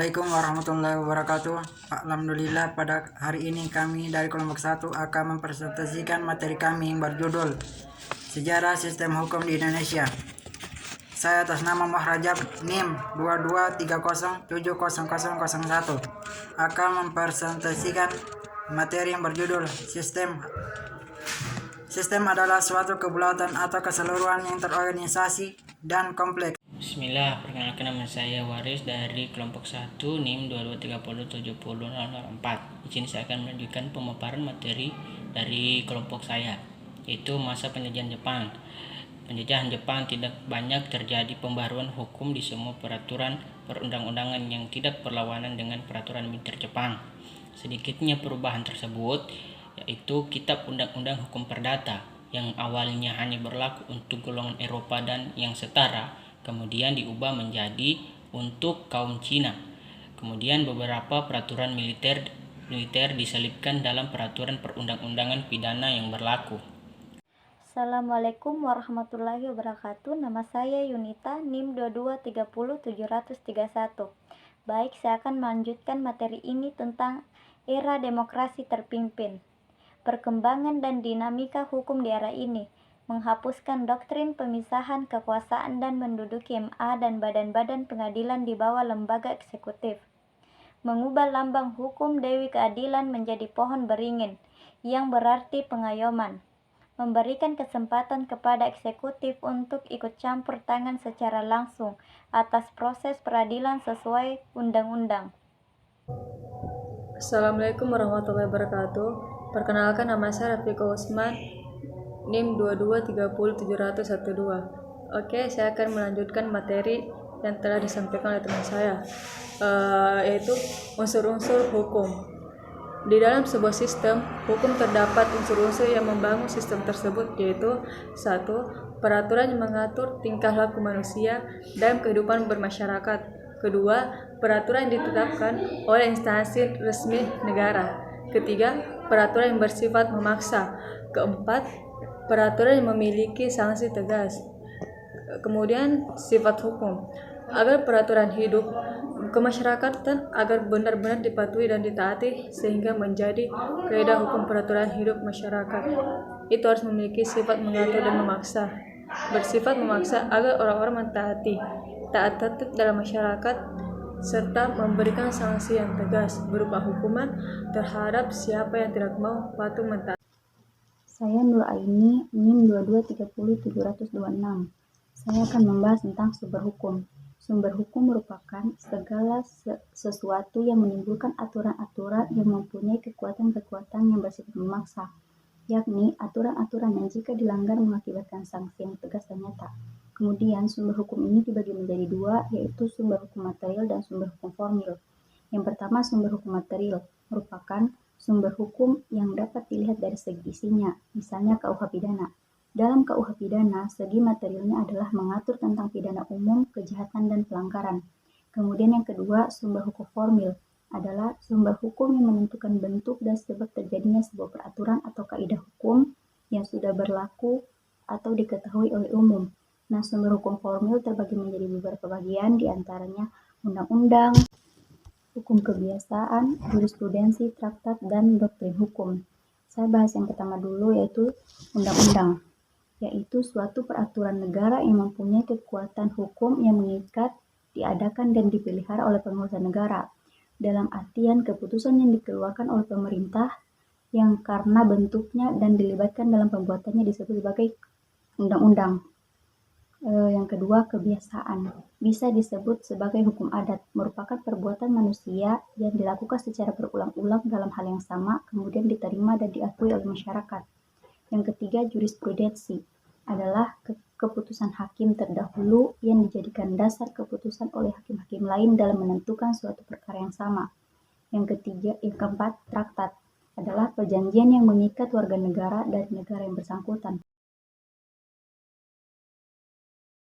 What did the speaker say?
Assalamualaikum warahmatullahi wabarakatuh. Alhamdulillah, pada hari ini kami dari kelompok 1 akan mempresentasikan materi kami yang berjudul Sejarah Sistem Hukum di Indonesia. Saya atas nama Muhrajab NIM 22307001 akan mempresentasikan materi yang berjudul Sistem adalah suatu kebulatan atau keseluruhan yang terorganisasi dan kompleks. Bismillah, perkenalkan nama saya Waris dari kelompok 1 NIM 22307004. Di sini saya akan melanjutkan pemaparan materi dari kelompok saya, yaitu masa penjajahan Jepang. Penjajahan Jepang tidak banyak terjadi pembaruan hukum di semua peraturan perundang-undangan yang tidak berlawanan dengan peraturan militer Jepang. Sedikitnya perubahan tersebut yaitu Kitab Undang-Undang Hukum Perdata yang awalnya hanya berlaku untuk golongan Eropa dan yang setara, kemudian diubah menjadi untuk kaum Cina. Kemudian beberapa peraturan militer diselipkan dalam peraturan perundang-undangan pidana yang berlaku. Assalamualaikum warahmatullahi wabarakatuh. Nama saya Yunita, NIM 22307031. Baik, saya akan melanjutkan materi ini tentang era demokrasi terpimpin. Perkembangan dan dinamika hukum di era ini menghapuskan doktrin pemisahan kekuasaan dan menduduki MA dan badan-badan pengadilan di bawah lembaga eksekutif. Mengubah lambang hukum Dewi Keadilan menjadi pohon beringin, yang berarti pengayoman. Memberikan kesempatan kepada eksekutif untuk ikut campur tangan secara langsung atas proses peradilan sesuai undang-undang. Assalamualaikum warahmatullahi wabarakatuh. Perkenalkan, nama saya Rafiqo Usman, NIM 22307012. Oke, saya akan melanjutkan materi yang telah disampaikan oleh teman saya, yaitu unsur-unsur hukum. Di dalam sebuah sistem hukum terdapat unsur-unsur yang membangun sistem tersebut, yaitu 1. Peraturan yang mengatur tingkah laku manusia dalam kehidupan bermasyarakat. 2. Peraturan yang ditetapkan oleh instansi resmi negara. 3. Peraturan yang bersifat memaksa. 4. Peraturan yang memiliki sanksi tegas. Kemudian sifat hukum. Agar peraturan hidup kemasyarakatan agar benar-benar dipatuhi dan ditaati sehingga menjadi kaidah hukum peraturan hidup masyarakat. Itu harus memiliki sifat mengatur dan memaksa. Bersifat memaksa agar orang-orang mentaati, taat tertib dalam masyarakat, serta memberikan sanksi yang tegas berupa hukuman terhadap siapa yang tidak mau patuh mentaati. Saya Nur Aini, NIM 22307026. Saya akan membahas tentang sumber hukum. Sumber hukum merupakan segala sesuatu yang menimbulkan aturan-aturan yang mempunyai kekuatan-kekuatan yang bersifat memaksa, yakni aturan-aturan yang jika dilanggar mengakibatkan sanksi yang tegas dan nyata. Kemudian sumber hukum ini dibagi menjadi dua, yaitu sumber hukum material dan sumber hukum formil. Yang pertama, sumber hukum material merupakan sumber hukum yang dapat dilihat dari segi isinya, misalnya KUH pidana. Dalam KUH pidana, segi materialnya adalah mengatur tentang pidana umum, kejahatan, dan pelanggaran. Kemudian yang kedua, sumber hukum formil adalah sumber hukum yang menentukan bentuk dan sebab terjadinya sebuah peraturan atau kaidah hukum yang sudah berlaku atau diketahui oleh umum. Nah, sumber hukum formil terbagi menjadi beberapa bagian, diantaranya undang-undang, hukum kebiasaan, jurisprudensi, traktat, dan doktrin hukum. Saya bahas yang pertama dulu, yaitu undang-undang, yaitu suatu peraturan negara yang mempunyai kekuatan hukum yang mengikat, diadakan, dan dipelihara oleh penguasa negara. Dalam artian keputusan yang dikeluarkan oleh pemerintah yang karena bentuknya dan dilibatkan dalam pembuatannya disebut sebagai undang-undang. Yang kedua, kebiasaan. Bisa disebut sebagai hukum adat, merupakan perbuatan manusia yang dilakukan secara berulang-ulang dalam hal yang sama, kemudian diterima dan diakui oleh masyarakat. Yang ketiga, jurisprudensi adalah keputusan hakim terdahulu yang dijadikan dasar keputusan oleh hakim-hakim lain dalam menentukan suatu perkara yang sama. Yang keempat, traktat adalah perjanjian yang mengikat warga negara dari negara yang bersangkutan.